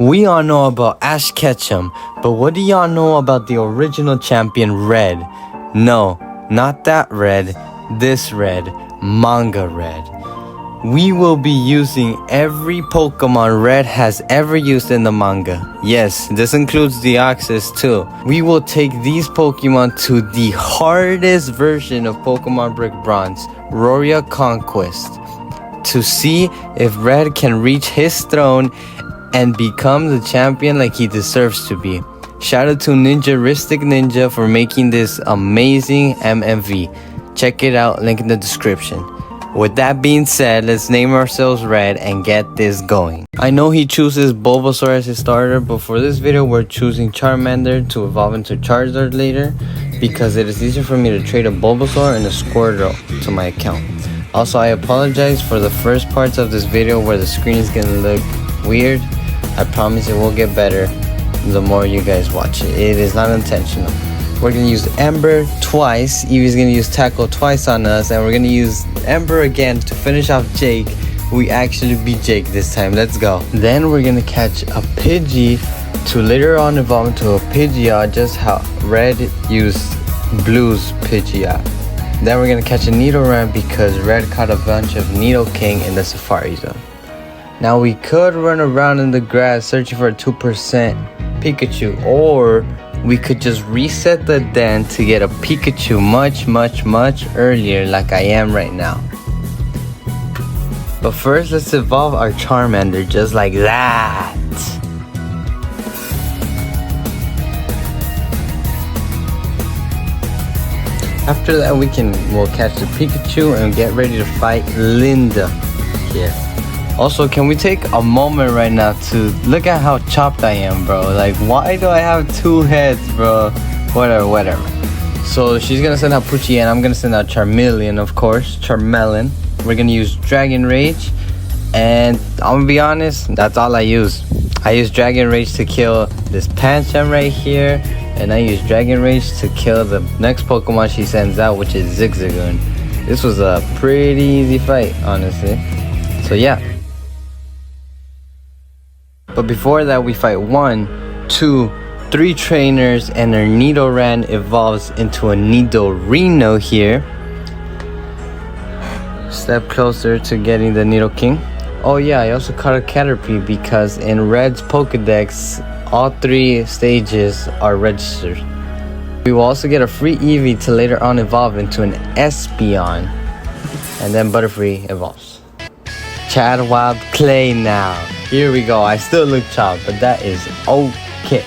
We all know about Ash Ketchum, but what do y'all know about the original champion Red? No, not that Red, this Red, Manga Red. We will be using every Pokemon Red has ever used in the manga. Yes, this includes Deoxys too. We will take these Pokemon to the hardest version of Pokemon Brick Bronze, Roria Conquest, to see if Red can reach his throne and become the champion like he deserves to be. Shout out to Ninjaristic Ninja for making this amazing MMV. Check it out, link in the description. With that being said, let's name ourselves Red and get this going. I know he chooses Bulbasaur as his starter, but for this video we're choosing Charmander to evolve into Charizard later, because it is easier for me to trade a Bulbasaur and a Squirtle to my account. Also, I apologize for the first parts of this video where the screen is gonna look weird. I promise it will get better the more you guys watch it. It is not intentional. We're gonna use Ember twice. Eevee's gonna use Tackle twice on us, and we're gonna use Ember again to finish off Jake. We actually beat Jake this time. Let's go. Then we're gonna catch a Pidgey to later on evolve into a Pidgeot, just how Red used Blue's Pidgeot. Then we're gonna catch a Nidoran because Red caught a bunch of Nidoking in the Safari Zone. Now we could run around in the grass searching for a 2% Pikachu, or we could just reset the den to get a Pikachu much earlier like I am right now. But first, let's evolve our Charmander just like that. After that, we'll catch the Pikachu and get ready to fight Linda here. Also, can we take a moment right now to look at how chopped I am, bro? Like, why do I have two heads, bro? Whatever. So she's gonna send out Poochie and I'm gonna send out Charmeleon, of course. Charmelon. We're gonna use Dragon Rage, and I'm gonna be honest, that's all I use. I use Dragon Rage to kill this Pancham right here, and I use Dragon Rage to kill the next Pokemon she sends out, which is Zigzagoon. This was a pretty easy fight, honestly. So yeah. But before that, we fight 1, 2, 3 trainers, and our Nidoran evolves into a Nidorino here. Step closer to getting the Nidoking. Oh yeah, I also caught a Caterpie because in Red's Pokedex, all 3 stages are registered. We will also get a free Eevee to later on evolve into an Espeon. And then Butterfree evolves. Chad Wild Clay now. Here we go. I still look chopped, but that is okay.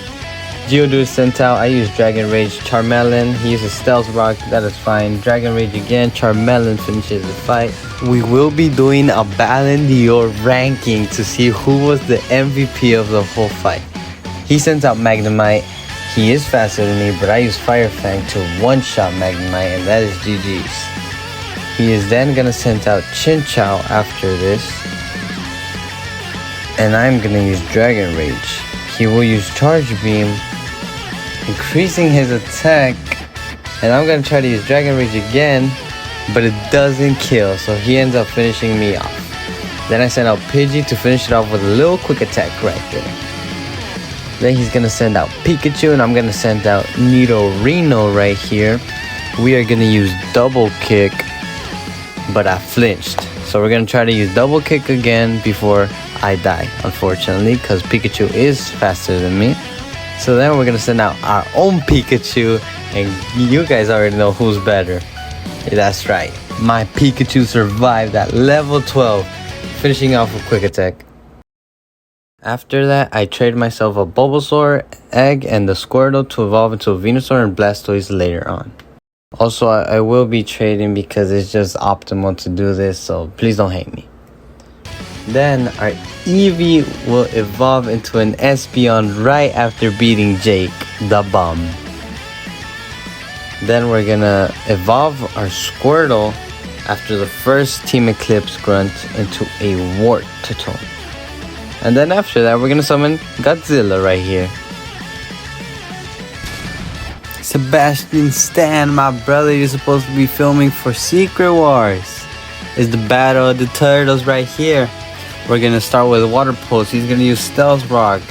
Geodude sent out. I use Dragon Rage. Charmelon, he uses Stealth Rock. That is fine. Dragon Rage again. Charmelon finishes the fight. We will be doing a Ballon d'Or ranking to see who was the MVP of the whole fight. He sent out Magnemite. He is faster than me, but I use Fire Fang to one-shot Magnemite, and that is GG's. He is then gonna send out Chinchou after this. And I'm gonna use Dragon Rage. He will use Charge Beam, increasing his attack. And I'm gonna try to use Dragon Rage again, but it doesn't kill, so he ends up finishing me off. Then I send out Pidgey to finish it off with a little quick attack right there. Then he's gonna send out Pikachu, and I'm gonna send out Nidorino right here. We are gonna use Double Kick, but I flinched. So we're gonna try to use Double Kick again before I die, unfortunately, because Pikachu is faster than me. So then we're gonna send out our own Pikachu, and you guys already know who's better. That's right, my Pikachu survived at level 12, finishing off with Quick Attack. After that, I traded myself a Bulbasaur egg and the Squirtle to evolve into a Venusaur and Blastoise later on. Also, I will be trading because it's just optimal to do this, so please don't hate me. Then our Eevee will evolve into an Espeon right after beating Jake, the bum. Then we're gonna evolve our Squirtle after the first Team Eclipse Grunt into a Wartortle. And then after that, we're gonna summon Godzilla right here. Sebastian Stan, my brother, you're supposed to be filming for Secret Wars. It's the battle of the turtles right here. We're gonna start with Water Pulse. He's gonna use Stealth Rock.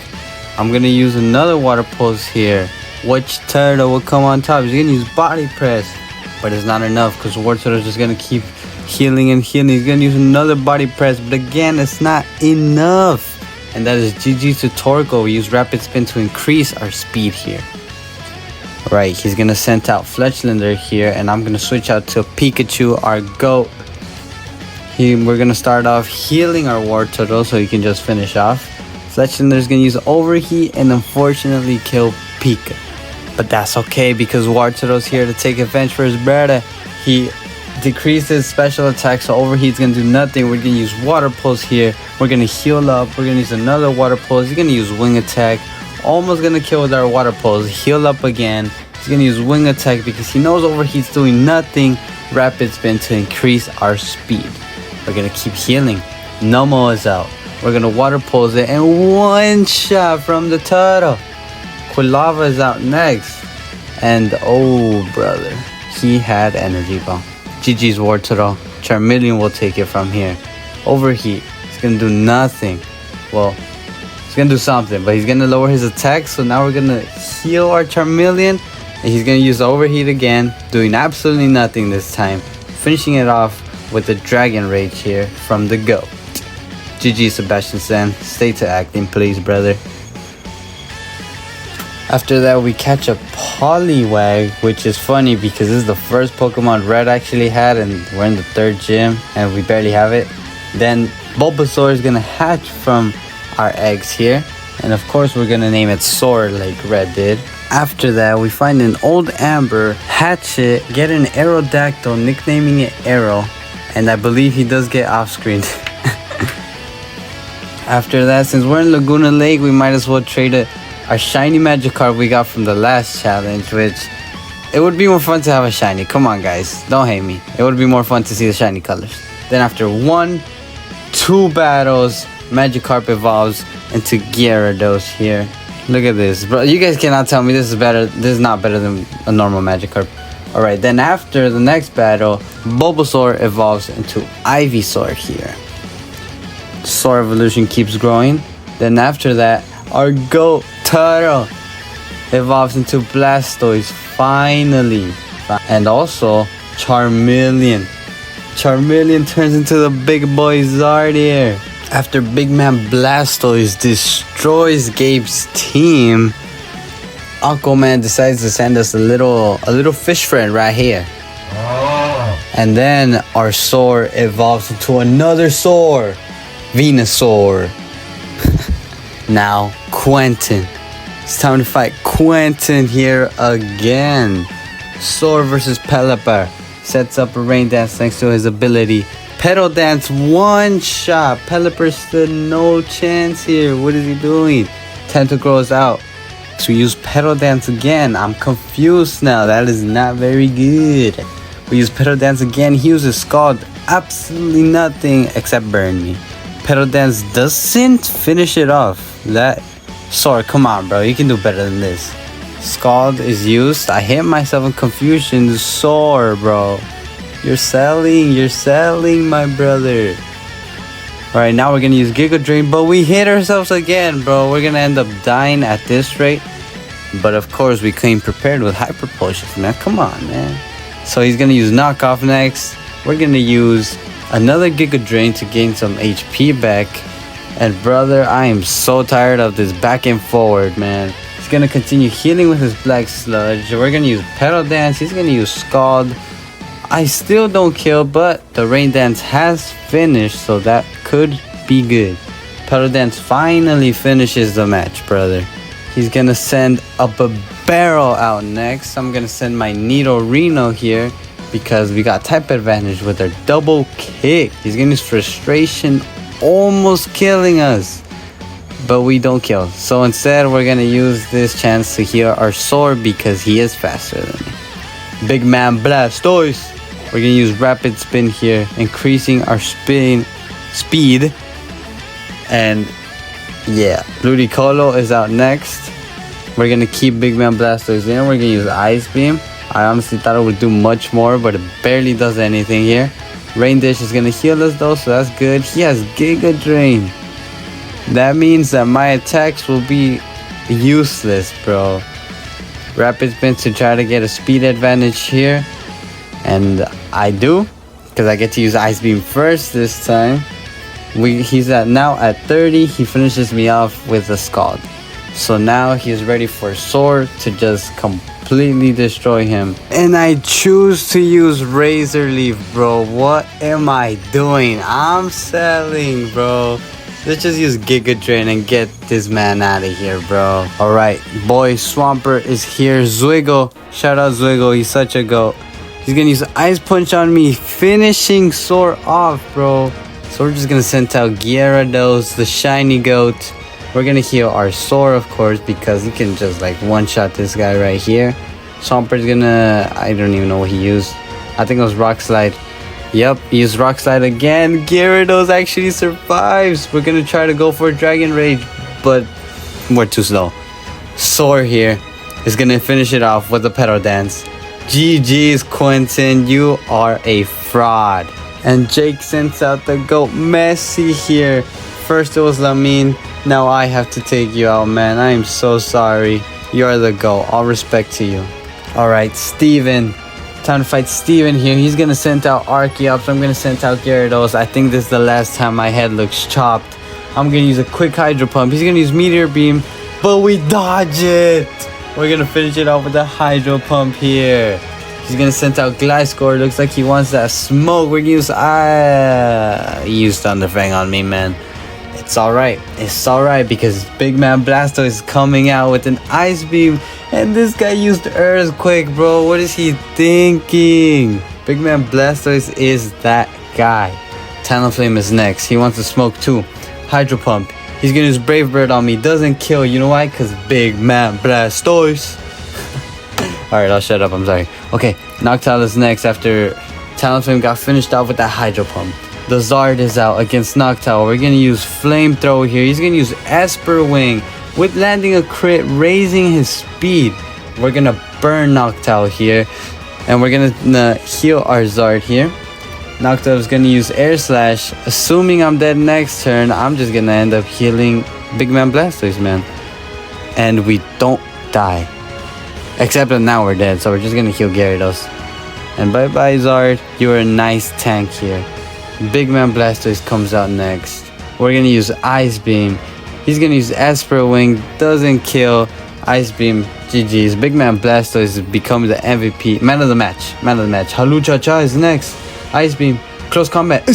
I'm gonna use another water pulse here. Which turtle will come on top? He's gonna use body press, but it's not enough because Wartortle's just gonna keep healing and healing. He's gonna use another body press, but again, it's not enough. And that is GG's to Torkoal. We use rapid spin to increase our speed here. Right, he's gonna send out Fletchlander here, and I'm gonna switch out to Pikachu, our goat. We're gonna start off healing our Wartortle so he can just finish off. Fletchlander's gonna use Overheat and unfortunately kill Pika. But that's okay because Wartortle's here to take advantage for his brother. He decreases special attack, so Overheat's gonna do nothing. We're gonna use Water Pulse here. We're gonna heal up. We're gonna use another Water Pulse. He's gonna use Wing Attack. Almost gonna kill with our Water Pulse. Heal up again. He's gonna use Wing Attack because he knows Overheat's doing nothing. Rapid Spin to increase our speed. We're gonna keep healing. Nomo is out. We're gonna Water Pulse it and one shot from the turtle. Quilava is out next. And oh brother, he had Energy Bomb. GG's Wartortle. Charmeleon will take it from here. Overheat. He's gonna do nothing. Well, he's gonna do something, but he's gonna lower his attack. So now we're gonna heal our Charmeleon. And he's gonna use Overheat again, doing absolutely nothing this time. Finishing it off with the Dragon Rage here from the GOAT. GG Sebastian Stan. Stay to acting, please, brother. After that, we catch a Poliwag, which is funny because this is the first Pokemon Red actually had, and we're in the 3rd gym, and we barely have it. Then Bulbasaur is gonna hatch from our eggs here, and of course we're gonna name it Sword like Red did. After that, we find an old Amber, hatch it, get an Aerodactyl, nicknaming it Arrow, and I believe he does get off-screen. After that, since we're in Laguna Lake, we might as well trade our shiny Magikarp we got from the last challenge, which it would be more fun to have a shiny. Come on, guys, don't hate me. It would be more fun to see the shiny colors. Then after 2 battles, Magikarp evolves into Gyarados here. Look at this, bro. You guys cannot tell me this is better. This is not better than a normal Magikarp. Alright, then after the next battle, Bulbasaur evolves into Ivysaur here. Saur evolution keeps growing. Then after that, our GOAT Turtle evolves into Blastoise finally. And also Charmeleon. Charmeleon turns into the big boy Zard here. After Big Man Blastoise destroys Gabe's team, Uncle Man decides to send us a little fish friend right here. And then our Saur evolves into another Saur, Venusaur. Now Quentin. It's time to fight Quentin here again. Saur versus Pelipper. Sets up a Rain Dance thanks to his ability. Petal Dance one shot. Pelipper stood no chance here. What is he doing? Tentacruel is out. So we use Petal Dance again. I'm confused now. That is not very good. We use Petal Dance again. He uses Scald. Absolutely nothing except burn me. Petal Dance doesn't finish it off. That Saur, come on, bro. You can do better than this. Scald is used. I hit myself in confusion. Saur, bro. You're selling, my brother. Alright, now we're gonna use Giga Drain, but we hit ourselves again, bro. We're gonna end up dying at this rate. But of course, we came prepared with Hyper Potions, man. Come on, man. So he's gonna use Knockoff next. We're gonna use another Giga Drain to gain some HP back. And brother, I am so tired of this back and forward, man. He's gonna continue healing with his Black Sludge. We're gonna use Petal Dance. He's gonna use Scald. I still don't kill, but the Rain Dance has finished, so that could be good. Petal Dance finally finishes the match, brother. He's gonna send a Barrel out next. I'm gonna send my Nidorino here because we got type advantage with our double kick. He's gonna use Frustration, almost killing us, but we don't kill. So instead, we're gonna use this chance to heal our Saur because he is faster than me. Big Man Blastoise. We're gonna use Rapid Spin here, increasing our speed. And yeah, Ludicolo is out next. We're gonna keep Big Man Blastoise in. We're gonna use Ice Beam. I honestly thought it would do much more, but it barely does anything here. Rain Dish is gonna heal us though, so that's good. He has Giga Drain. That means that my attacks will be useless, bro. Rapid spin to try to get a speed advantage here. And I do, because I get to use Ice Beam first this time. He's now at 30. He finishes me off with a Scald. So now he's ready for Sword to just completely destroy him. And I choose to use Razor Leaf, bro. What am I doing? I'm selling, bro. Let's just use Giga Drain and get this man out of here, bro. Alright, boy, Swampert is here. Zwiggle. Shout out Zwiggle. He's such a goat. He's gonna use Ice Punch on me, finishing Sword off, bro. So we're just gonna send out Gyarados, the shiny goat. We're gonna heal our Sword, of course, because he can just like one-shot this guy right here. Swampert's gonna... I don't even know what he used. I think it was Rock Slide. Yep, he used Rock Slide again. Gyarados actually survives. We're gonna try to go for Dragon Rage, but we're too slow. Sword here is gonna finish it off with a Petal Dance. GG's, Quentin. You are a fraud. And Jake sends out the GOAT Messi here. First it was Lamine. Now I have to take you out, man. I am so sorry. You're the GOAT. All respect to you. Alright, Steven. Time to fight Steven here. He's gonna send out Archeops. I'm gonna send out Gyarados. I think this is the last time my head looks chopped. I'm gonna use a quick Hydro Pump. He's gonna use Meteor Beam, but we dodge it. We're gonna finish it off with a Hydro Pump here. He's gonna send out Gliscor. Looks like he wants that smoke. We're gonna use he used Thunder Fang on me, man. It's alright. It's alright because Big Man Blastoise is coming out with an Ice Beam. And this guy used Earthquake, bro. What is he thinking? Big Man Blastoise is that guy. Talonflame is next. He wants to smoke too. Hydro Pump. He's gonna use Brave Bird on me. Doesn't kill. You know why? Because Big Man Blastoise. Alright, I'll shut up. I'm sorry. Okay, Noctowl is next after Talonflame got finished off with that Hydro Pump. The Zard is out against Noctowl. We're gonna use Flamethrower here. He's gonna use Esper Wing with landing a crit, raising his speed. We're gonna burn Noctowl here, and we're gonna heal our Zard here. Noctowl is gonna use Air Slash. Assuming I'm dead next turn, I'm just gonna end up healing Big Man Blastoise, man. And we don't die. Except that now we're dead, so we're just gonna heal Gyarados. And bye bye Zard, you're a nice tank here. Big Man Blastoise comes out next. We're gonna use Ice Beam. He's gonna use Esper Wing, doesn't kill. Ice Beam, GG's. Big Man Blastoise becomes the MVP. Man of the match. Man of the match. Halucha-cha is next. Ice Beam, close combat.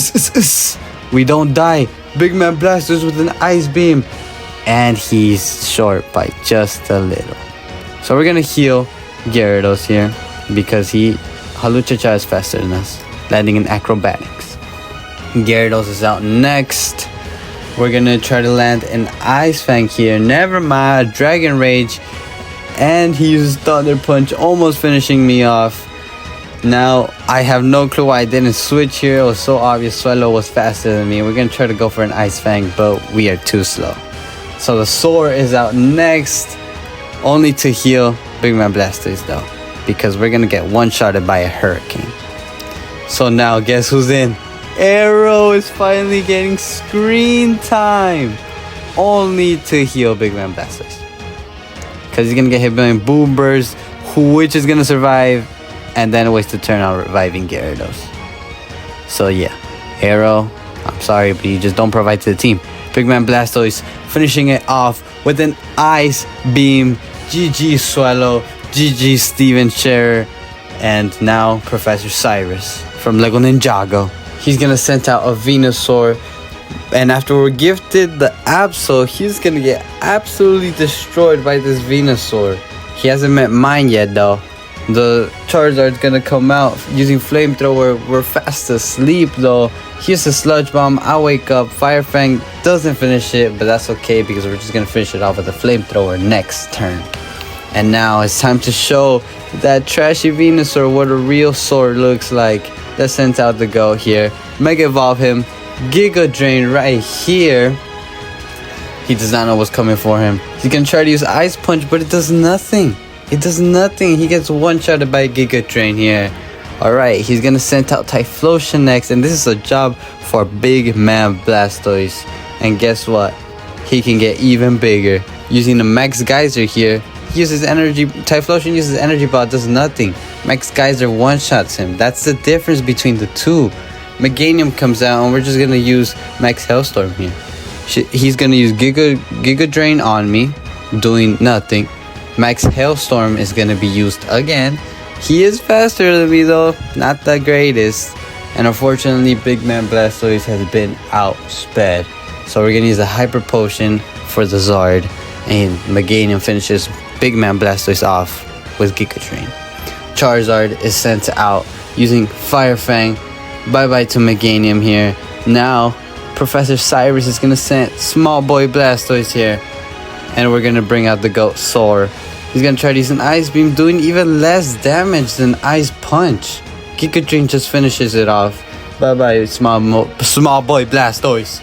We don't die. Big Man Blastoise with an Ice Beam. And he's short by just a little. So we're gonna heal Gyarados here because Halucha-cha is faster than us, landing in Acrobatics. Gyarados is out next. We're gonna try to land an Ice Fang here. Never mind, Dragon Rage. And he uses Thunder Punch, almost finishing me off. Now, I have no clue why I didn't switch here. It was so obvious Swellow was faster than me. We're gonna try to go for an Ice Fang, but we are too slow. So the Soar is out next. Only to heal Big Man Blastoise though, because we're gonna get one-shotted by a Hurricane. So now, guess who's in? Arrow is finally getting screen time. Only to heal Big Man Blastoise. Because he's gonna get hit by a Boom Burst, which is gonna survive, and then waste a turn on reviving Gyarados. So yeah, Arrow, I'm sorry, but you just don't provide to the team. Big Man Blastoise finishing it off with an Ice Beam. GG Swallow, GG Steven Scherer, and now Professor Cyrus from Lego Ninjago. He's gonna send out a Venusaur, and after we're gifted the Absol, he's gonna get absolutely destroyed by this Venusaur. He hasn't met mine yet though. The Charizard's gonna come out using Flamethrower. We're fast asleep though. Here's a Sludge Bomb. I wake up. Fire Fang doesn't finish it, but that's okay because we're just gonna finish it off with a Flamethrower next turn. And now it's time to show that trashy Venusaur what a real sword looks like. Let's send out the go here. Mega Evolve him. Giga Drain right here. He does not know what's coming for him. He's gonna try to use Ice Punch, but it does nothing. It does nothing. He gets one-shotted by Giga Drain here. Alright, he's gonna send out Typhlosion next, and this is a job for Big Man Blastoise. And guess what? He can get even bigger. using the Max Geyser here. He uses energy. Typhlosion uses energy ball, does nothing. Max Geyser one-shots him. That's the difference between the two. Meganium comes out and we're just gonna use Max Hailstorm here. He's gonna use Giga Drain on me, doing nothing. Max Hailstorm is gonna be used again. He is faster than me though, not the greatest. And unfortunately, Big Man Blastoise has been outsped. So we're gonna use a Hyper Potion for the Zard, and Meganium finishes Big Man Blastoise off with Giga Drain. Charizard is sent out using Fire Fang. Bye bye to Meganium here. Now Professor Cyrus is gonna send Small Boy Blastoise here, and we're gonna bring out the GOAT Soar. He's gonna try to use an Ice Beam, doing even less damage than Ice Punch. Giga Drain just finishes it off. Bye bye, small boy Blastoise.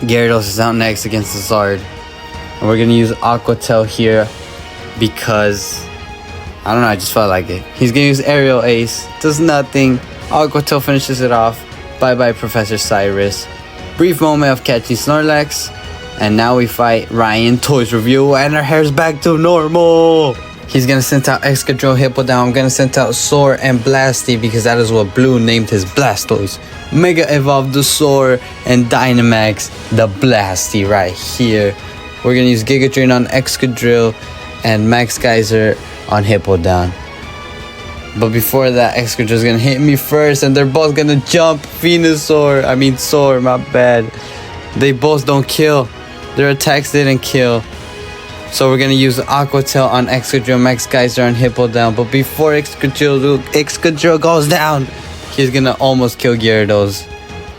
Gyarados is out next against the Zard, and we're gonna use Aqua Tail here because I don't know, I just felt like it. He's gonna use Aerial Ace, does nothing. Aqua Tail finishes it off. Bye bye, Professor Cyrus. Brief moment of catching Snorlax, and now we fight Ryan Toys Review, and our hair's back to normal. He's gonna send out Excadrill, Hippowdon. I'm gonna send out Soar and Blasty because that is what Blue named his Blastoise. Mega Evolve the Soar and Dynamax the Blasty right here. We're gonna use Giga Drain on Excadrill and Max Geyser on Hippowdon. But before that, Excadrill is gonna hit me first, and they're both gonna jump. Soar, my bad. They both don't kill. Their attacks didn't kill. So we're gonna use Aqua Tail on Excadrill, Max Geyser on Hippowdon. But before Excadrill goes down, he's gonna almost kill Gyarados,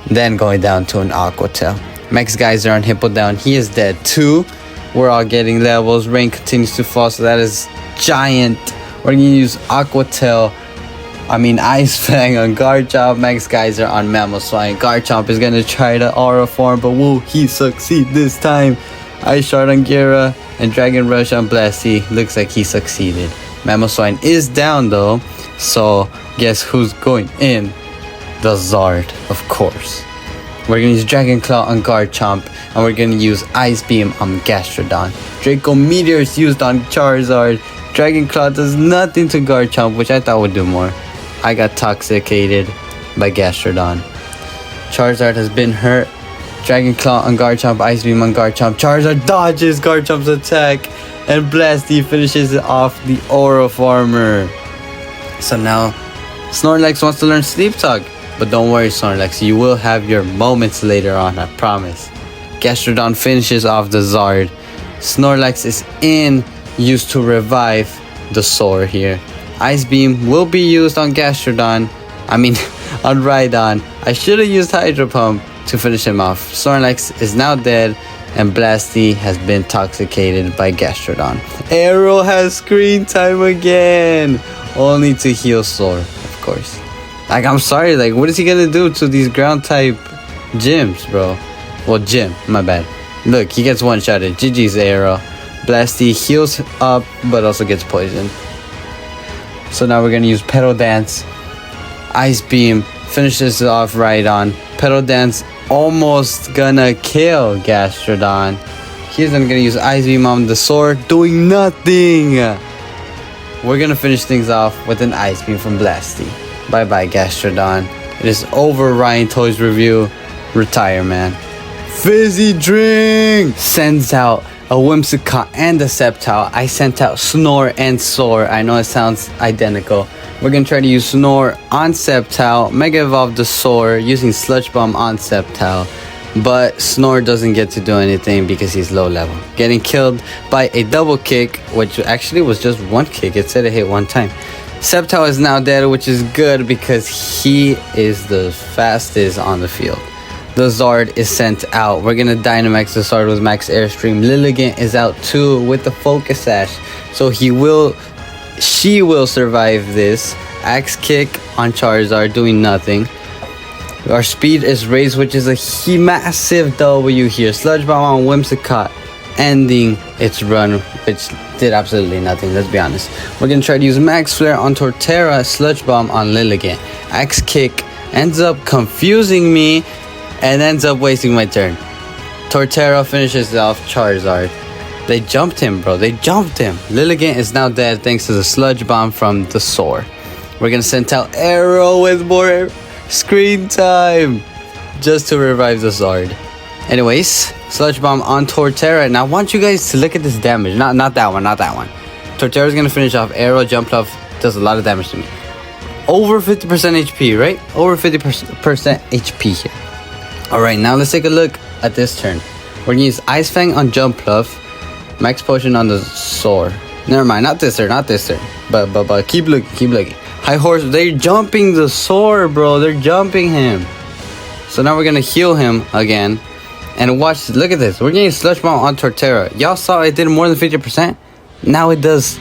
then going down to an Aqua Tail. Max Geyser on Hippowdon, he is dead too. We're all getting levels. Rain continues to fall, so that is giant. We're gonna use Aqua Tail, Ice Fang on Garchomp, Max Geyser on Mamoswine. Garchomp is gonna try to Aura Form, but will he succeed this time? Ice Shard on Gira and Dragon Rush on Blasty. Looks like he succeeded. Mamoswine is down though, so guess who's going in? The Zard, of course. We're gonna use Dragon Claw on Garchomp, and we're gonna use Ice Beam on Gastrodon. Draco Meteor is used on Charizard. Dragon Claw does nothing to Garchomp, which I thought would do more. I got toxicated by Gastrodon. Charizard has been hurt. Dragon Claw on Garchomp, Ice Beam on Garchomp. Charizard dodges Garchomp's attack, and Blasty finishes it off the Aura Farmer. So now Snorlax wants to learn Sleep Talk. But don't worry, Snorlax, you will have your moments later on, I promise. Gastrodon finishes off the Zard. Snorlax is used to revive the Soar here. Ice Beam will be used on Gastrodon. On Rhydon. I should have used Hydro Pump to finish him off. Snorlax is now dead, and Blasty has been intoxicated by Gastrodon. Arrow has screen time again, only to heal Soar, of course. I'm sorry, what is he gonna do to these ground type gyms, bro? Well, gym, my bad. Look, he gets one-shotted. GG's Arrow. Blasty heals up, but also gets poisoned. So now we're gonna use Petal Dance. Ice Beam finishes off Rhydon. Petal Dance almost gonna kill Gastrodon. He's then gonna use Ice Beam on the Soar, doing nothing. We're gonna finish things off with an Ice Beam from Blasty. Bye bye, Gastrodon. It is over. Ryan Toys Review. Retire, man. Fizzy Drink sends out a Whimsicott and a Sceptile. I sent out Snore and Soar. I know it sounds identical. We're gonna try to use Snore on Sceptile, Mega Evolve the Soar using Sludge Bomb on Sceptile. But Snore doesn't get to do anything because he's low level. Getting killed by a double kick, which actually was just one kick. It said it hit one time. Sceptile is now dead, which is good because he is the fastest on the field. The Zard is sent out. We're gonna Dynamax the Zard with Max Airstream. Lilligant is out too with the Focus Sash, so she will survive this. Axe Kick on Charizard, doing nothing. Our speed is raised, which is a massive W here. Sludge Bomb on Whimsicott, ending its run, which did absolutely nothing, let's be honest. We're gonna try to use Max Flare on Torterra, Sludge Bomb on Lilligant. Axe Kick ends up confusing me and ends up wasting my turn. Torterra finishes off Charizard. They jumped him, bro. They jumped him. Lilligant is now dead thanks to the sludge bomb from the Soar. We're gonna send out Arrow with more screen time just to revive the Zard. Anyways, sludge bomb on Torterra. Now I want you guys to look at this damage. Not that one, not that one. Torterra's gonna finish off. Arrow jump off does a lot of damage to me. Over 50% HP, right? Over 50% HP here. Alright, now let's take a look at this turn. We're gonna use Ice Fang on Jumpluff, Max Potion on the Soar. Never mind, not this turn. But keep looking. High Horse, they're jumping the Soar, bro. They're jumping him. So now we're gonna heal him again. And watch, look at this. We're gonna use Sludge Bomb on Torterra. Y'all saw it did more than 50%. Now it does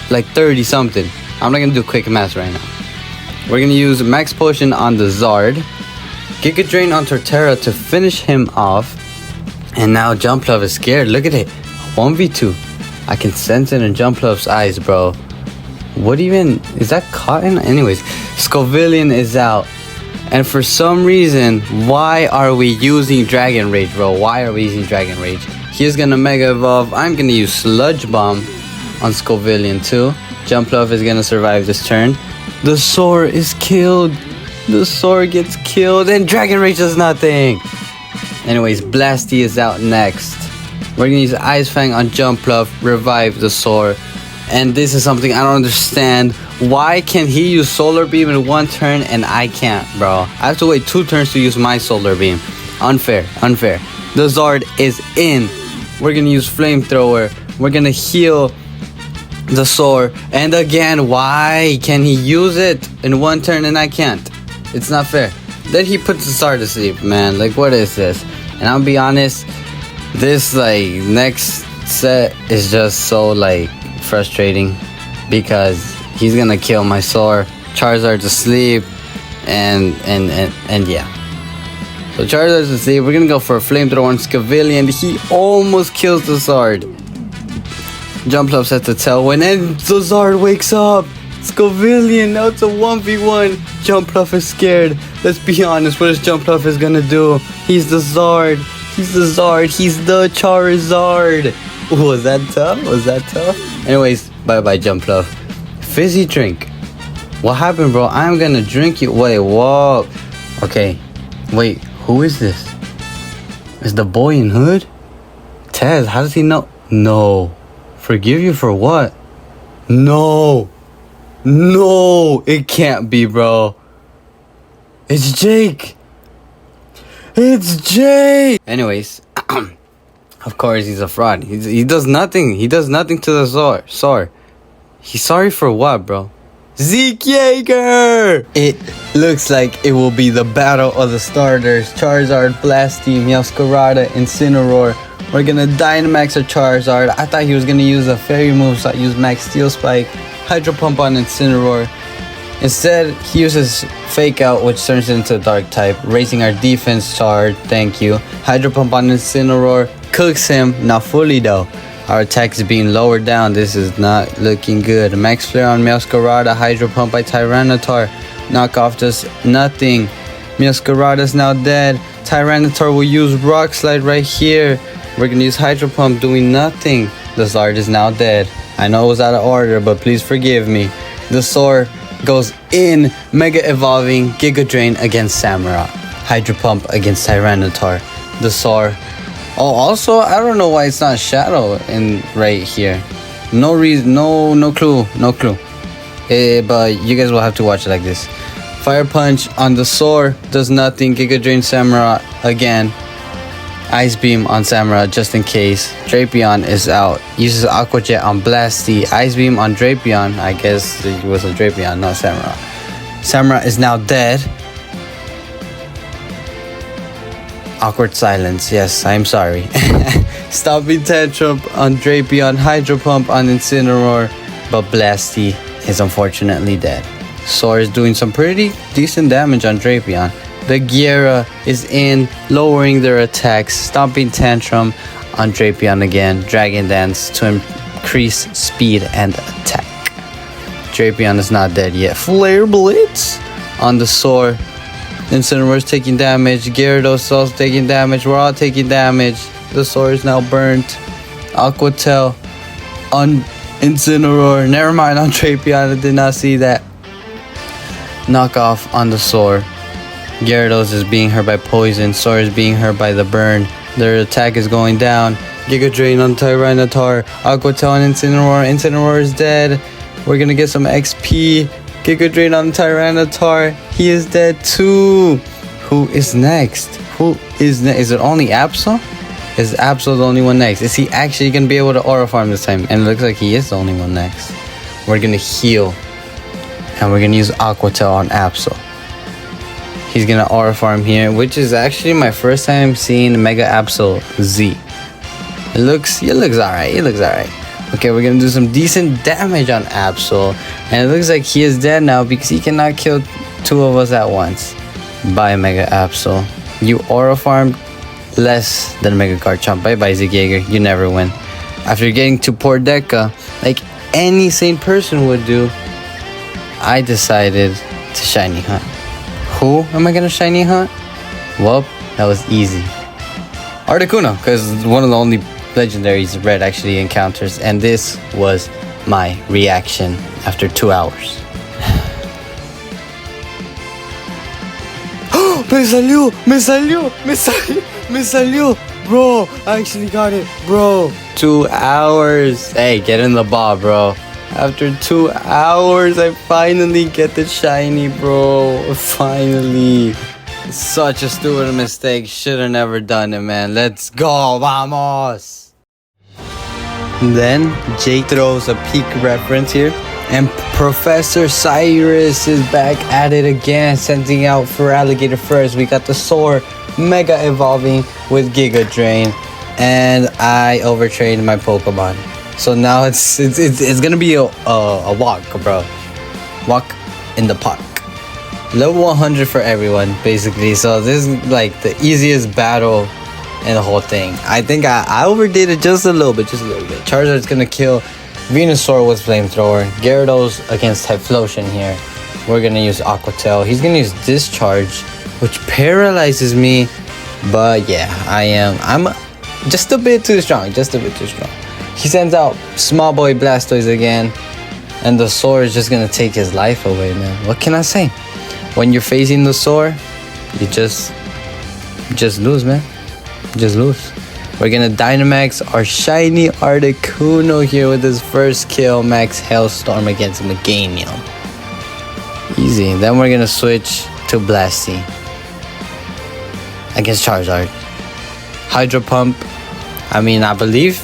like 30 something. I'm not gonna do quick math right now. We're gonna use Max Potion on the Zard, Giga Drain on Torterra to finish him off. And now Jumpluff is scared. Look at it. 1v2. I can sense it in Jumpluff's eyes, bro. What even is that? Cotton? Anyways, Scovillian is out. And for some reason, why are we using Dragon Rage, bro? Why are we using Dragon Rage? He's gonna Mega Evolve. I'm gonna use Sludge Bomb on Scovillian too. Jumpluff is gonna survive this turn. The Soar is killed. The Soar gets killed and Dragon Rage does nothing. Anyways, Blasty is out next. We're gonna use Ice Fang on Jumpluff, revive the Soar. And this is something I don't understand. Why can he use Solar Beam in one turn and I can't, bro? I have to wait 2 turns to use my Solar Beam. Unfair. The Zard is in. We're gonna use Flamethrower. We're gonna heal the Soar. And again, why can he use it in one turn and I can't? It's not fair. Then he puts the Zard to sleep, man. Like, what is this? And I'll be honest, this like next set is just so like frustrating because he's gonna kill my Soar. Charizard's asleep, and yeah. So Charizard's asleep. We're gonna go for a Flamethrower on Scovillian. He almost kills the Zard. Jumpluff sets the tailwind, and the Zard wakes up. Scovillian, now it's a 1v1. Jumpluff is scared. Let's be honest, what is Jumpluff is gonna do? He's the Zard. He's the Charizard. Was that tough? Anyways, bye Jumpluff. Fizzy drink. What happened, bro? I'm gonna drink you. Wait, whoa. Okay. Wait, who is this? Is the boy in hood? Tez, how does he know? No. Forgive you for what? No, it can't be, bro. It's Jake. Anyways, of course he's a fraud. He does nothing. He does nothing to the Soar. He's sorry for what, bro? Zeke Yeager! It looks like it will be the battle of the starters. Charizard, Blasty, Meowscarada, Incineroar. We're gonna Dynamax our Charizard. I thought he was gonna use a fairy move, so I used Max Steel Spike. Hydro Pump on Incineroar. Instead, he uses Fake Out, which turns into a Dark type, raising our defense charge. Thank you. Hydro Pump on Incineroar cooks him, not fully though. Our attack is being lowered down. This is not looking good. Max Flare on Meowscarada. Hydro Pump by Tyranitar. Knockoff does nothing. Meowscarada is now dead. Tyranitar will use Rock Slide right here. We're gonna use Hydro Pump, doing nothing. The Zard is now dead. I know it was out of order, but please forgive me. The Soar goes in, Mega Evolving, Giga Drain against Samurott. Hydro Pump against Tyranitar. The Soar. Oh, also, I don't know why it's not Shadow in right here. No reason, no clue. But you guys will have to watch it like this. Fire Punch on the Soar does nothing. Giga Drain Samurott again. Ice Beam on Samurott just in case. Drapion is out. Uses Aqua Jet on Blasty. Ice Beam on Drapion. I guess it was a Drapion, not Samurott. Samurott is now dead. Awkward silence. Yes, I'm sorry. Stomping Tantrum on Drapion. Hydro Pump on Incineroar. But Blasty is unfortunately dead. Soar is doing some pretty decent damage on Drapion. The Giera is in, lowering their attacks. Stomping Tantrum on Drapion again. Dragon Dance to increase speed and attack. Drapion is not dead yet. Flare Blitz on the Soar. Incineroar is taking damage. Gyarados is also taking damage. We're all taking damage. The Soar is now burnt. Aqua Tail on Incineroar. Never mind, on Trapeon. I did not see that. Knockoff on the Soar. Gyarados is being hurt by poison. Soar is being hurt by the burn. Their attack is going down. Giga Drain on Tyranitar. Aqua Tail on Incineroar. Incineroar is dead. We're gonna get some XP. Giga Drain on Tyranitar. He is dead too. Who is next? Who is next? Is it only Absol? Is Absol the only one next? Is he actually gonna be able to Aura Farm this time? And it looks like he is the only one next. We're gonna heal. And we're gonna use Aqua Tail on Absol. He's gonna Aura Farm here, which is actually my first time seeing Mega Absol Z. It looks alright. It looks alright. Okay, we're gonna do some decent damage on Absol. And it looks like he is dead now because he cannot kill two of us at once. Bye, Mega Absol. You Aura Farmed less than Mega Garchomp. Bye-bye, Zigzagar. You never win. After getting to poor Deca, like any sane person would do, I decided to Shiny Hunt. Who am I gonna Shiny Hunt? Well, that was easy. Articuno, because one of the only legendaries Red actually encounters, and this was my reaction after 2 hours. Me salió, bro, I actually got it, bro. 2 hours. Hey, get in the ball, bro. After 2 hours, I finally get the shiny, bro. Finally. Such a stupid mistake. Should've never done it, man. Let's go, vamos. Then Jake throws a peak reference here, and Professor Cyrus is back at it again, sending out for Alligator first. We got the Soar Mega evolving with Giga Drain, and I overtrained my Pokemon. So now it's gonna be a walk, bro. Walk in the park. Level 100 for everyone, basically. So this is like the easiest battle in the whole thing. I think I overdid it just a little bit. Charizard's gonna kill Venusaur with Flamethrower. Gyarados against Typhlosion here. We're gonna use Aqua Tail. He's gonna use Discharge, which paralyzes me. But yeah, I'm just a bit too strong. He sends out Small Boy Blastoise again, and the Soar is just gonna take his life away, man. What can I say? When you're facing the Soar, you just lose, man. Just lose. We're gonna Dynamax our shiny Articuno here with his first kill, Max Hailstorm against Meganium. Easy. Then we're gonna switch to Blasty against Charizard. Hydro Pump. I mean, I believe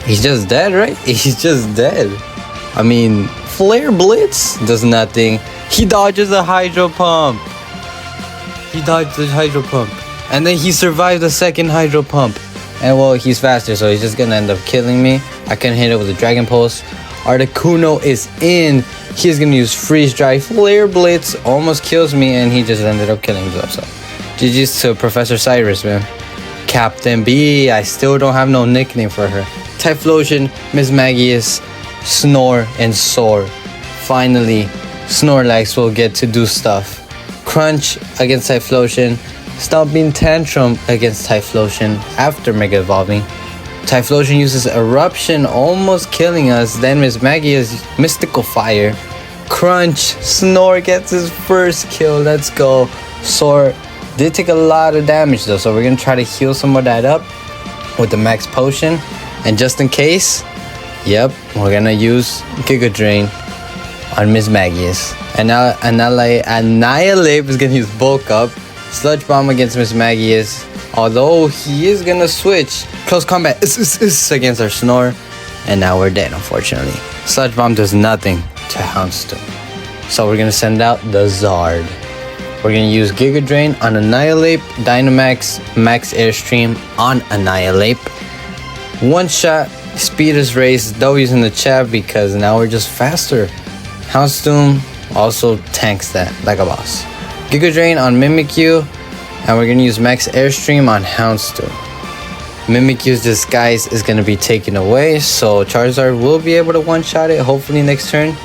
he's just dead, right? He's just dead. I mean, Flare Blitz does nothing. He dodges a Hydro Pump. And then he survived the second Hydro Pump. And well, he's faster, so he's just gonna end up killing me. I can hit it with a Dragon Pulse. Articuno is in. He's gonna use Freeze Dry. Flare Blitz almost kills me, and he just ended up killing himself. So GG's to Professor Cyrus, man. Captain B. I still don't have no nickname for her. Typhlosion, Mismagius, Snore, and Soar. Finally, Snorlax will get to do stuff. Crunch against Typhlosion. Stomping Tantrum against Typhlosion after Mega Evolving. Typhlosion uses Eruption, almost killing us. Then Mismagius Mystical Fire. Crunch. Snore gets his first kill. Let's go. Soar did take a lot of damage though, so we're gonna try to heal some of that up with the Max Potion. And just in case, yep, we're gonna use Giga Drain on Mismagius. And now Annihilate is gonna use Bulk Up. Sludge Bomb against Mismagius. Although he is gonna switch close combat against our Snore. And now we're dead, unfortunately. Sludge Bomb does nothing to Houndstone. So we're gonna send out the Zard. We're gonna use Giga Drain on Annihilate, Dynamax, Max Airstream on Annihilate. One shot, speed is raised, W's in the chat because now we're just faster. Houndstone also tanks that like a boss. Giga Drain on Mimikyu, and we're gonna use Max Airstream on Houndstone. Mimikyu's disguise is gonna be taken away, so Charizard will be able to one-shot it hopefully next turn.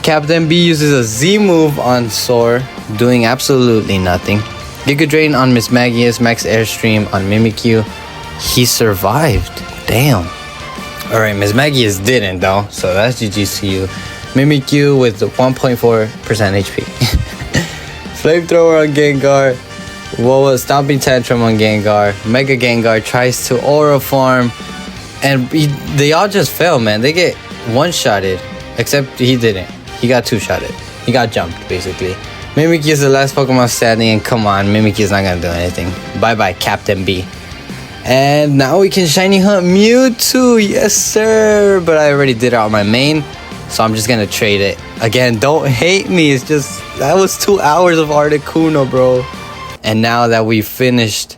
Captain B uses a Z move on Soar, doing absolutely nothing. Giga Drain on Mismagius, Max Airstream on Mimikyu. He survived. Damn. Alright, Miss Magius didn't though, so that's GG's to you. Mimikyu with 1.4% HP. Flamethrower on Gengar. What was Stomping Tantrum on Gengar. Mega Gengar tries to Aura Farm. And they all just fail, man. They get one-shotted. Except he didn't. He got two-shotted. He got jumped, basically. Mimikyu is the last Pokemon standing. And come on, Mimikyu is not going to do anything. Bye-bye, Captain B. And now we can shiny hunt Mewtwo. Yes, sir. But I already did it on my main. So I'm just going to trade it. Again, don't hate me. It's just, that was 2 hours of Articuno, bro. And now that we finished,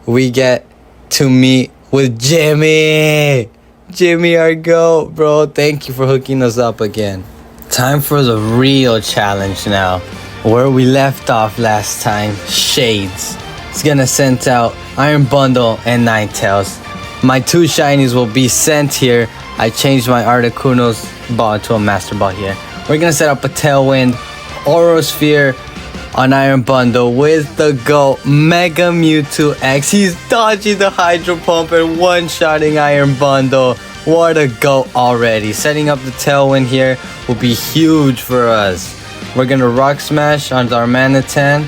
we get to meet with Jimmy. Jimmy, our GOAT, bro. Thank you for hooking us up again. Time for the real challenge now. Where we left off last time, Shades. It's gonna send out Iron Bundle and Ninetales. My 2 shinies will be sent here. I changed my Articuno's ball to a Master Ball here. We're gonna set up a Tailwind, Orosphere on Iron Bundle with the GOAT Mega Mewtwo X. He's dodging the Hydro Pump and one-shotting Iron Bundle. What a GOAT already. Setting up the Tailwind here will be huge for us. We're gonna Rock Smash on Darmanitan.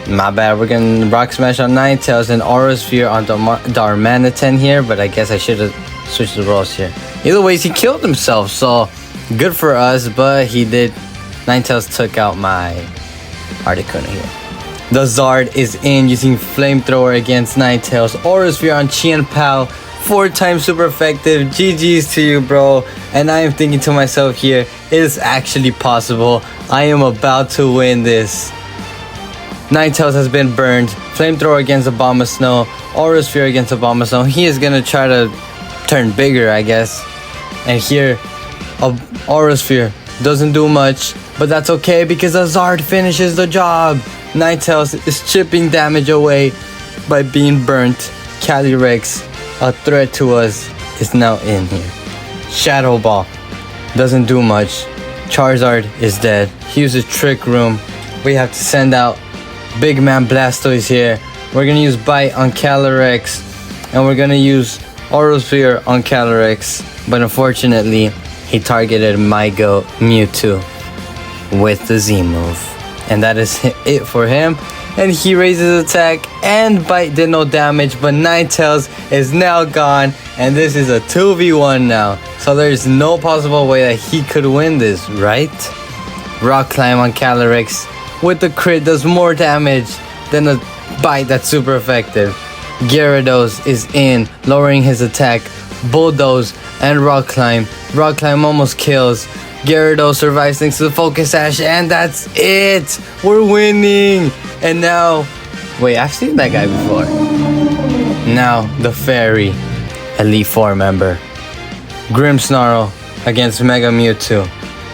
My bad, we're gonna Rock Smash on Ninetales and Orosphere on Darmanitan here, but I guess I should have switched the roles here. Either ways, he killed himself, so good for us, but he did. Ninetales took out my Articuno here. The Zard is in using Flamethrower against Ninetales. Orosphere on Qianpao. 4 times super effective. GG's to you, bro. And I am thinking to myself here, it is actually possible. I am about to win this. Ninetales has been burned. Flamethrower against Abomasnow. Orosphere against Abomasnow. He is gonna try to turn bigger, I guess. And here, Orosphere doesn't do much, but that's okay because Zard finishes the job. Ninetales is chipping damage away by being burnt. Calyrex, a threat to us, is now in here. Shadow Ball doesn't do much. Charizard is dead. He uses Trick Room. We have to send out Big Man Blastoise here. We're gonna use Bite on Calyrex, and we're gonna use Orosphere on Calyrex. But unfortunately, he targeted my GOAT Mewtwo with the Z move. And that is it for him. And he raises attack and Bite did no damage, but Ninetales is now gone. And this is a 2v1 now. So there's no possible way that he could win this, right? Rock Climb on Calyrex with the crit does more damage than a Bite that's super effective. Gyarados is in, lowering his attack. Bulldoze and Rock Climb. Rock Climb almost kills. Gyarados survives thanks to the Focus Sash, and that's it! We're winning! And now, wait, I've seen that guy before. Now, the Fairy, Elite 4 member. Grimmsnarl against Mega Mewtwo.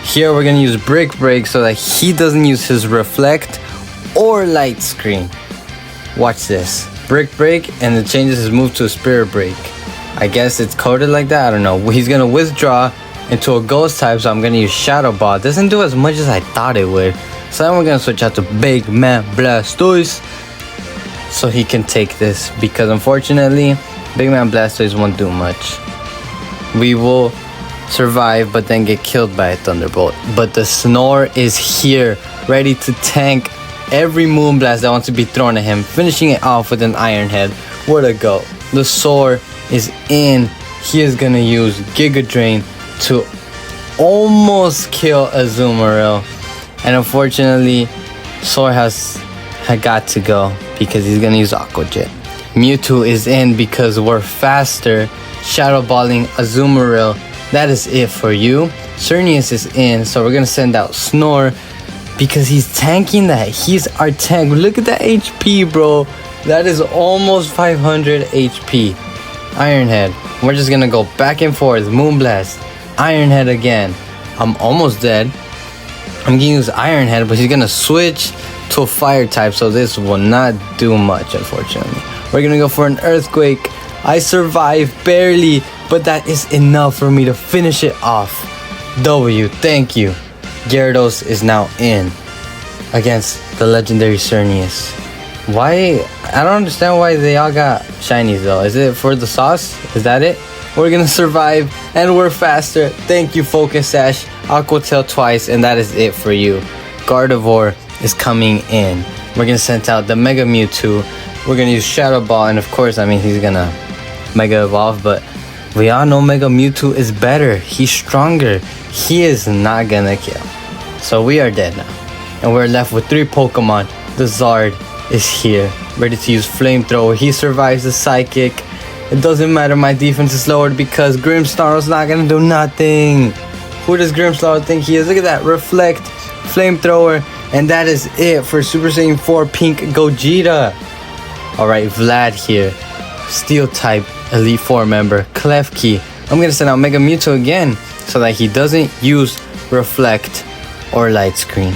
Here we're gonna use Brick Break so that he doesn't use his Reflect or Light Screen. Watch this. Brick Break, and it changes his move to a Spirit Break. I guess it's coded like that, I don't know. He's gonna withdraw into a Ghost type, so I'm gonna use Shadow Ball. It doesn't do as much as I thought it would. So then we're gonna switch out to Big Man Blastoise so he can take this, because unfortunately Big Man Blastoise won't do much. We will survive but then get killed by a Thunderbolt. But the Snore is here, ready to tank every Moonblast that wants to be thrown at him, finishing it off with an Iron Head. Where to go? The Soar is in. He is gonna use Giga Drain to almost kill Azumarill, and unfortunately Soar had got to go because he's gonna use Aqua Jet. Mewtwo is in because we're faster, Shadow Balling Azumarill. That is it for you. Cernius is in, so we're gonna send out Snore because he's tanking that. He's our tank. Look at that HP, bro. That is almost 500 HP. Iron Head. We're just gonna go back and forth. Moonblast. Iron Head again. I'm almost dead. I'm gonna use Iron Head, but he's gonna switch to a Fire type, so this will not do much, unfortunately. We're gonna go for an Earthquake. I survived barely, but that is enough for me to finish it off. W, thank you. Gyarados is now in against the legendary Cernius. Why? I don't understand why they all got shinies though. Is it for the sauce? Is that it? We're gonna survive, and we're faster. Thank you, Focus Sash. Aqua Tail twice, and that is it for you. Gardevoir is coming in. We're gonna send out the Mega Mewtwo. We're gonna use Shadow Ball, and of course, I mean, he's gonna Mega Evolve, but we all know Mega Mewtwo is better. He's stronger. He is not gonna kill. So we are dead now. And we're left with 3 Pokemon. The Zard is here, ready to use Flamethrower. He survives the Psychic. It doesn't matter, my defense is lowered because Grimmsnarl's not gonna do nothing. Who does Grimmsnarl think he is? Look at that, Reflect, Flamethrower, and that is it for Super Saiyan 4 Pink Gogeta. Alright, Vlad here, Steel type Elite 4 member, Klefki. I'm gonna send out Mega Mewtwo again so that he doesn't use Reflect or Light Screen.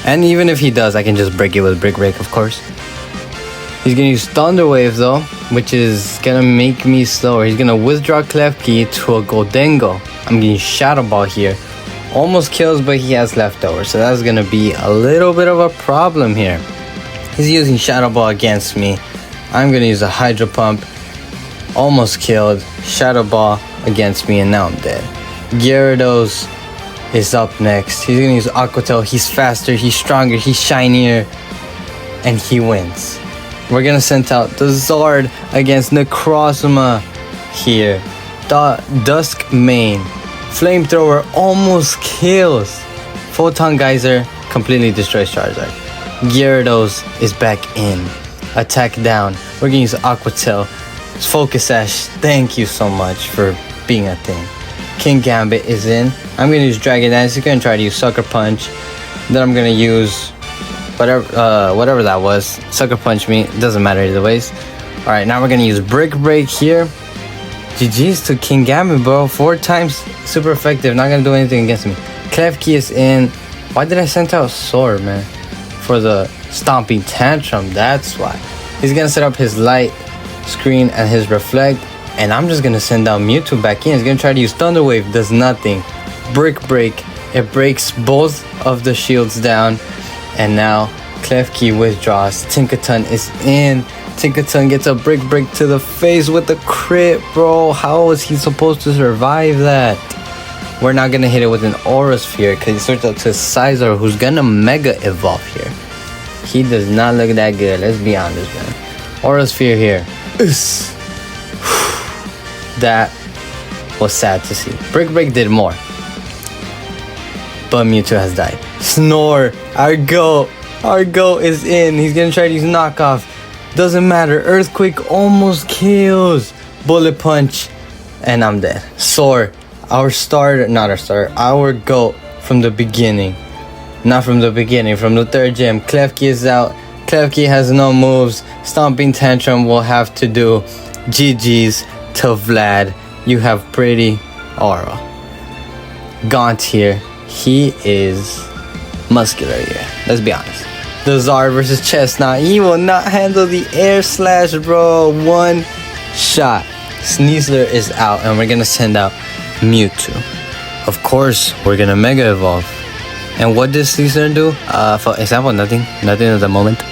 And even if he does, I can just break it with Brick Break, of course. He's gonna use Thunder Wave though, which is gonna make me slower. He's gonna withdraw Klefki to a Goldengo. I'm gonna use Shadow Ball here. Almost kills, but he has leftovers, so that's gonna be a little bit of a problem here. He's using Shadow Ball against me. I'm gonna use a Hydro Pump. Almost killed. Shadow Ball against me, and now I'm dead. Gyarados is up next. He's gonna use Aqua Tail. He's faster, he's stronger, he's shinier, and he wins. We're gonna send out the Zard against Necrozma here. Dusk Mane. Flamethrower almost kills. Photon Geyser completely destroys Charizard. Gyarados is back in. Attack down. We're gonna use Aqua Tail. Focus Sash, thank you so much for being a thing. King Gambit is in. I'm gonna use Dragon Dance. He's gonna try to use Sucker Punch. Then I'm gonna use whatever that was. Sucker Punch me. It doesn't matter either ways. Alright, now we're gonna use Brick Break here. GG's to King Gambit, bro. 4 times super effective. Not gonna do anything against me. Klefki is in. Why did I send out Sword, man? For the Stomping Tantrum. That's why. He's gonna set up his Light Screen and his Reflect. And I'm just gonna send out Mewtwo back in. He's gonna try to use Thunder Wave. Does nothing. Brick Break. It breaks both of the shields down. And now Klefki withdraws. Tinkaton is in. Tinkaton gets a Brick Break to the face with a crit, bro. How is he supposed to survive that? We're not gonna hit it with an Aura Sphere because he switched out to Scizor, who's gonna Mega Evolve here. He does not look that good, let's be honest, man. Aura Sphere here. That was sad to see. Brick Break did more. But Mewtwo has died. Snore, our GOAT. Our GOAT is in. He's gonna try to use Knockoff. Doesn't matter. Earthquake almost kills. Bullet Punch. And I'm dead. Soar, our starter, not our starter, our GOAT from the beginning. Not from the beginning, from the 3rd gym. Klefki is out. Klefki has no moves. Stomping Tantrum will have to do. GG's to Vlad. You have pretty aura. Gaunt here. He is muscular here. Let's be honest. The Zard versus Chestnut. He will not handle the Air Slash, bro. 1 shot. Sneasler is out, and we're gonna send out Mewtwo. Of course, we're gonna Mega Evolve. And what does Sneasler do? For example, nothing. Nothing at the moment.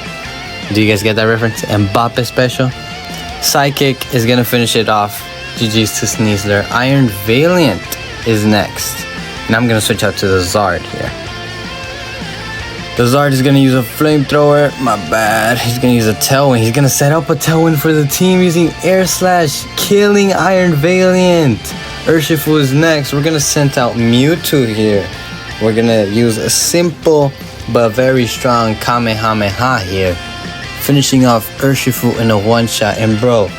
Do you guys get that reference? And Mbappe special. Psychic is gonna finish it off. GG's to Sneasler. Iron Valiant is next. And I'm gonna switch out to the Zard here. The Zard is gonna use a Flamethrower. My bad. He's gonna use a Tailwind. He's gonna set up a Tailwind for the team using Air Slash, killing Iron Valiant. Urshifu is next. We're gonna send out Mewtwo here. We're gonna use a simple but very strong Kamehameha here, finishing off Urshifu in a 1-shot. And bro,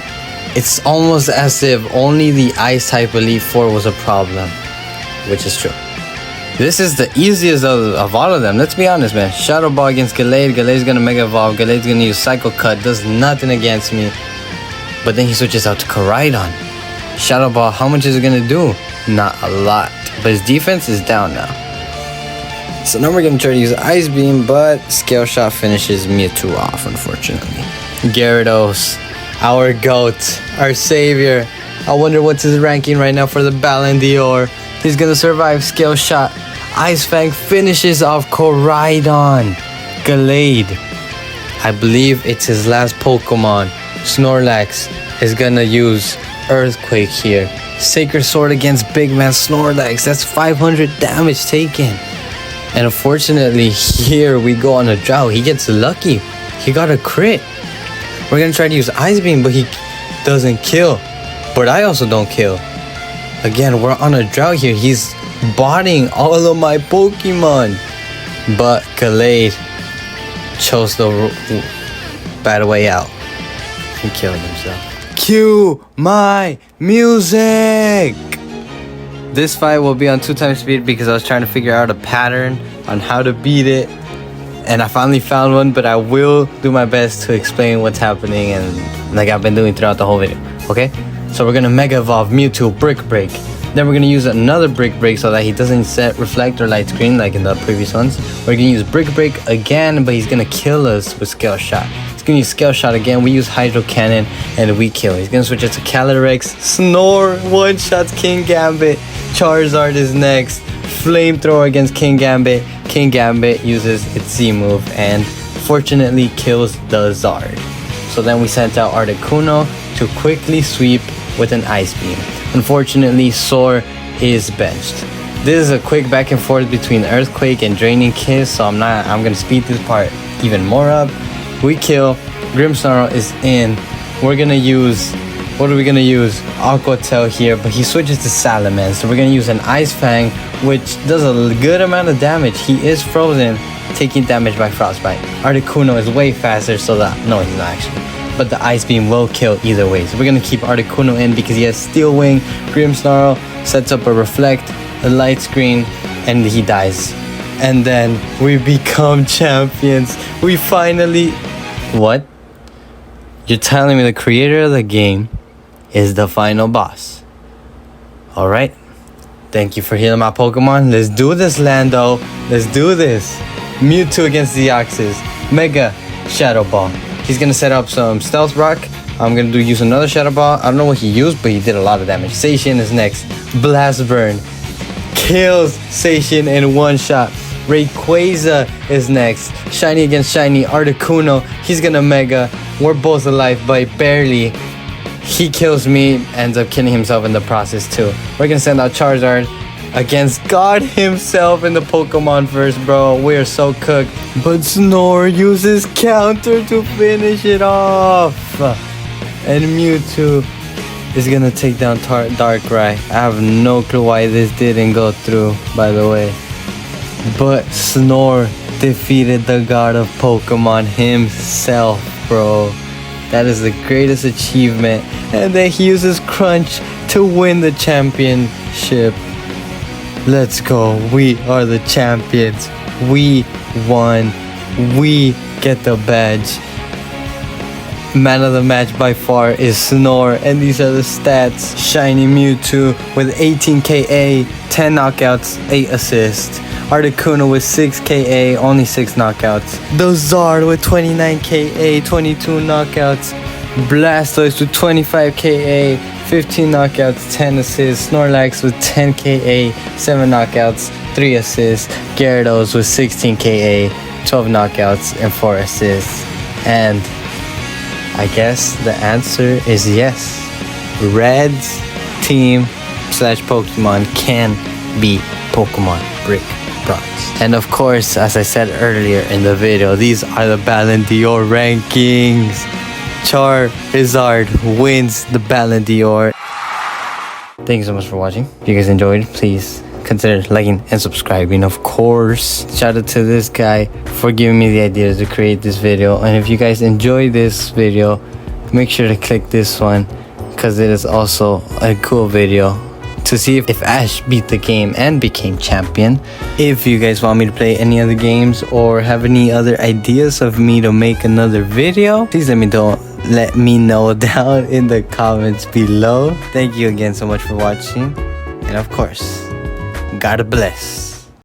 it's almost as if only the Ice type Elite 4 was a problem, which is true. This is the easiest of all of them. Let's be honest, man. Shadow Ball against Gallade. Gallade's gonna Mega Evolve. Gallade's gonna use Psycho Cut. Does nothing against me. But then he switches out to Koraidon. Shadow Ball, how much is it gonna do? Not a lot. But his defense is down now. So now we're gonna try to use Ice Beam, but Scale Shot finishes Mewtwo off, unfortunately. Gyarados, our GOAT, our savior. I wonder what's his ranking right now for the Ballon d'Or. He's gonna survive Scale Shot. Ice Fang finishes off Koraidon. Gallade, I believe it's his last Pokemon. Snorlax is gonna use Earthquake here. Sacred Sword against Big Man Snorlax. That's 500 damage taken. And unfortunately, here we go on a drought. He gets lucky. He got a crit. We're gonna try to use Ice Beam, but he doesn't kill. But I also don't kill. Again, we're on a drought here. He's botting all of my Pokemon. But Gallade chose the bad way out. He killed himself. Cue my music! This fight will be on 2x speed because I was trying to figure out a pattern on how to beat it. And I finally found one, but I will do my best to explain what's happening and like I've been doing throughout the whole video. Okay? So we're gonna Mega Evolve Mewtwo Brick Break. Then we're gonna use another Brick Break so that he doesn't set Reflect or Light Screen like in the previous ones. We're gonna use Brick Break again, but he's gonna kill us with Scale Shot. He's gonna use Scale Shot again. We use Hydro Cannon and we kill. He's gonna switch it to Calyrex. Snore one-shots King Gambit. Charizard is next. Flamethrower against King Gambit. King Gambit uses its Z move and fortunately kills the Zard. So then we sent out Articuno to quickly sweep with an Ice Beam. Unfortunately, Soar is benched. This is a quick back and forth between Earthquake and Draining Kiss, so I'm gonna speed this part even more up. We kill. Grimmsnarl is in. We're gonna use, what are we gonna use? Aqua Tail here, but he switches to Salamence. So we're gonna use an Ice Fang, which does a good amount of damage. He is frozen, taking damage by Frostbite. Articuno is way faster, so that, no, he's not actually. But the Ice Beam will kill either way. So we're gonna keep Articuno in because he has Steel Wing. Grimmsnarl sets up a Reflect, a Light Screen, and he dies. And then we become champions. We finally... What? You're telling me the creator of the game is the final boss? Alright. Thank you for healing my Pokemon. Let's do this, Lando. Let's do this. Mewtwo against Deoxys. Mega Shadow Ball. He's gonna set up some Stealth Rock. I'm gonna use another Shadow Ball. I don't know what he used, but he did a lot of damage. Seishin is next. Blast Burn. Kills Seishin in one shot. Rayquaza is next. Shiny against Shiny. Articuno. He's gonna Mega. We're both alive, but barely. He kills me, ends up killing himself in the process too. We're gonna send out Charizard against God himself in the Pokemon verse, bro. We're so cooked. But Snore uses Counter to finish it off. And Mewtwo is gonna take down Darkrai. I have no clue why this didn't go through, by the way. But Snore defeated the god of Pokemon himself, bro. That is the greatest achievement. And then he uses Crunch to win the championship. Let's go. We are the champions. We won. We get the badge. Man of the match by far is Snore, and these are the stats. Shiny Mewtwo with 18 KA, 10 knockouts, 8 assists. Articuno with 6 KA, only 6 knockouts. The Zard with 29 KA, 22 knockouts. Blastoise with 25 KA, 15 knockouts, 10 assists. Snorlax with 10 KA, 7 knockouts, 3 assists. Gyarados with 16 KA, 12 knockouts, and 4 assists. And I guess the answer is yes. Red's team / Pokemon can beat Pokemon Brick Bronze. And of course, as I said earlier in the video, these are the Ballon d'Or rankings. Charizard wins the Ballon d'Or. Thank you so much for watching. If you guys enjoyed, please consider liking and subscribing. Of course, shout out to this guy for giving me the idea to create this video. And if you guys enjoy this video, make sure to click this one because it is also a cool video to see if Ash beat the game and became champion. If you guys want me to play any other games or have any other ideas of me to make another video, please let me know down in the comments below. Thank you again so much for watching, and of course, God bless.